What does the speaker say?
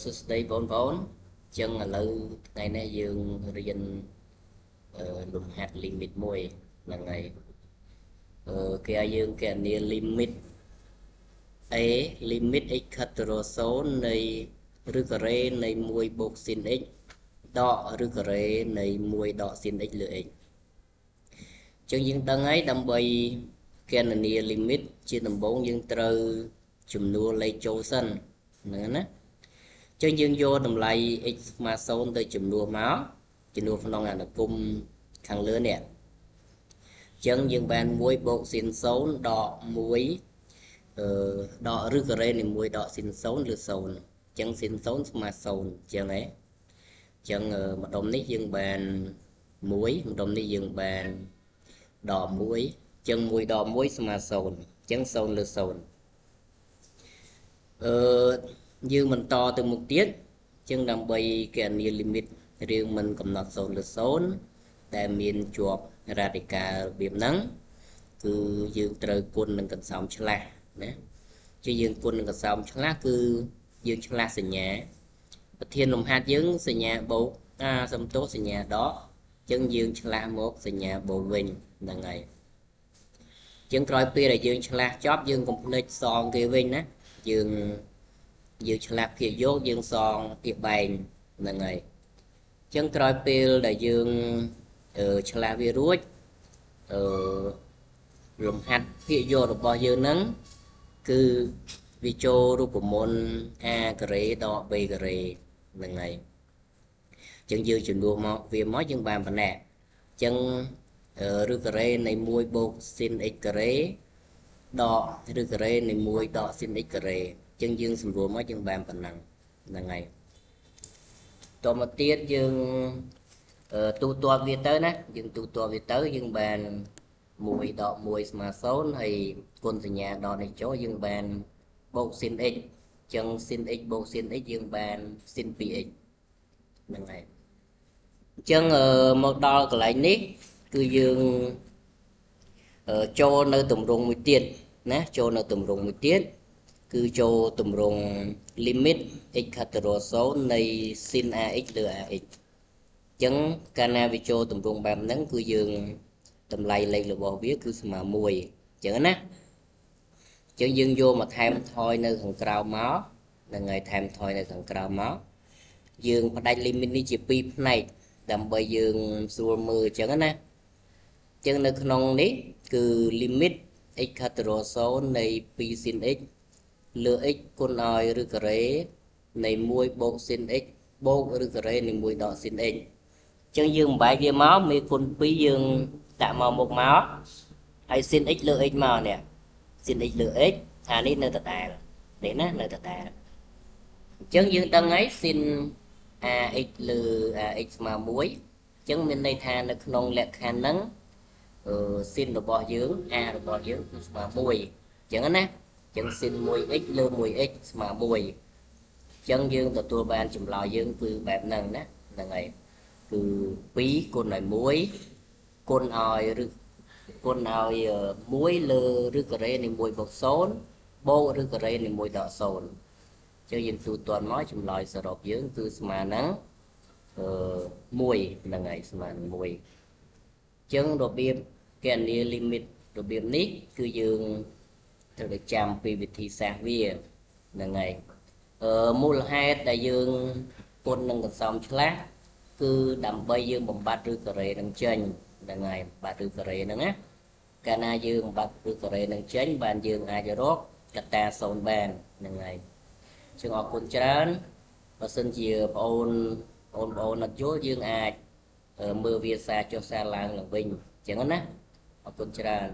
សួស្តីបងប្អូនចឹងឥឡូវថ្ងៃនេះយើងរៀនលំហាត់ limit មួយហ្នឹងហើយគេឲ្យយើងគណនា limit a limit x ខិតទៅរក0នៃឬការ៉េនៃ1បូក sin x ដកឬការ៉េនៃ1ដក sin x លើ x ចឹងយើងដឹងហើយដើម្បីគណនា limit ជាដំបូងយើងត្រូវចំនួនលេខចូលសិនហ្នឹងណាចឹងយើងយកតម្លៃ x ស្មើ0ទៅចំនួនមកចំនួនក្នុងអនុគមខាងលើនេះចឹងយើងបាន1បូក sin 0ដក1ដកឬការ៉េនៃ1ដក sin 0ឬ0ចឹង sin 0ស្មើ0ចឹងហ៎ចឹងម្ដុំនេះយើងបាន1ម្ដុំនេះយើងបានដក1ចឹង1ដក1ស្មើ0ចឹង0លើ0យើងបន្តទៅមុខទៀតចឹងដើម្បីគណនា limit រឿងមិនកំណត់0លើ0តែមានជាប់ radical របៀបហ្នឹងគឺយើងត្រូវគុណនឹងកន្សោមឆ្លាស់ណាជាយើងគុណនឹងកន្សោមឆ្លាស់គឺយើងឆ្លាស់សញ្ញាប្រធានលំហាត់យើងសញ្ញាបូកសំទោសសញ្ញាដកចឹងយើងឆ្លាស់មកសញ្ញាបូកវិញហ្នឹងហើយចឹងក្រោយពេលដែលយើងឆ្លាស់ចប់យើងកុំភ្លេចសងគេវិញណាយើងឆ្លាស់ភាគយកយើងសងភាគបែងហ្នឹងហើយចឹងក្រោយពេលដែលយើងឆ្លាស់វារួចលំហាត់ភាគយករបស់យើងហ្នឹងគឺវាចូលរូបមន្ត a ការ៉េដក b ការ៉េហ្នឹងហើយចឹងយើងចំនួនមកវាមកយើងបានប៉ុណ្ណេះចឹងឬការ៉េនៃ1បូក sin x ការ៉េដកឬការ៉េនៃ1ដក sin x ការ៉េចឹងយើងសម្រួលមកយើងបានប៉ុណ្ណឹងហ្នឹងហើយតមកទៀតយើងទូទាត់វាទៅណាយើងទូទាត់វាទៅយើងបាន1ដក1ស្មើ0ហើយគុណសញ្ញាដកនេះចូលយើងបានបូក sin x ចឹង sin x បូក sin x យើងបាន sin 2x ហ្នឹងហើយចឹងមកដល់កន្លែងនេះគឺយើងចូលនៅទម្រង់មួយទៀតណាចូលនៅទម្រង់មួយទៀតគឺចូលទម្រង់ limit x ខិតទៅរក0នៃ sin ax លើ ax ចឹងកាលណាវាចូលទម្រង់បែបហ្នឹងគឺយើងតម្លៃលេខរបស់វាគឺស្មើ1ចឹងណាចឹងយើងយកមកថែមថយនៅខាងក្រោមមកហ្នឹងហើយថែមថយនៅខាងក្រោមមកយើងផ្ដាច់ limit នេះជា2ផ្នែកដើម្បីយើងស្រួលមើលចឹងណាចឹងនៅក្នុងនេះគឺ limit x ខិតទៅរក0នៃ2 sin x លើ x គុណឲ្យឬការ៉េនៃ1បូក sin x បូកឬការ៉េនៃ1ដក sin x ចឹងយើងបំបែកវាមកមេគុណ2យើងដាក់មកមុខមកហើយ sin x លើ x មកនេះ sin x លើ x អានេះនៅដដែលនេះណានៅដដែលអញ្ចឹងយើងដឹងហើយ sin ax លើ ax ស្មើ1ចឹងមានន័យថានៅក្នុងលក្ខខណ្ឌហ្នឹងsin របស់យើង a របស់យើងគឺស្មើ1ចឹងណាចឹង sin 1x លើ 1x ស្មើ1ចឹងយើងទទួលបានចម្លើយយើងគឺបែបហ្នឹងណាហ្នឹងហើយគឺ2គុណឲ្យ1គុណឲ្យឬគុណឲ្យ1លើឬការ៉េនៃ1បូក0បូកឬការ៉េនៃ1ដក0ចឹងយើងទូទាត់មកចម្លើយសរុបយើងគឺស្មើនឹង1ហ្នឹងហើយស្មើនឹង1ចឹងរបៀបគណនា limit របៀបនេះគឺយើងត្រូវតែចាំពីវិធីសាស្ត្រវាហ្នឹងហើយមូលហេតុដែលយើងគុណនឹងកន្សំឆ្លាស់គឺដើម្បីយើងបំបត្តិឬការ៉េនឹងចេញហ្នឹងហើយបំបត្តិឬការ៉េហ្នឹងណាកាលណាយើងបំបត្តិឬការ៉េនឹងចេញបានយើងអាចរកកត្តា0បានហ្នឹងហើយចឹងអរគុណច្រើនបើសិនជាបងអូនអត់យល់យើងអាចមើលវាសារចុះសារឡើងវិញចឹងណាអរគុណច្រើន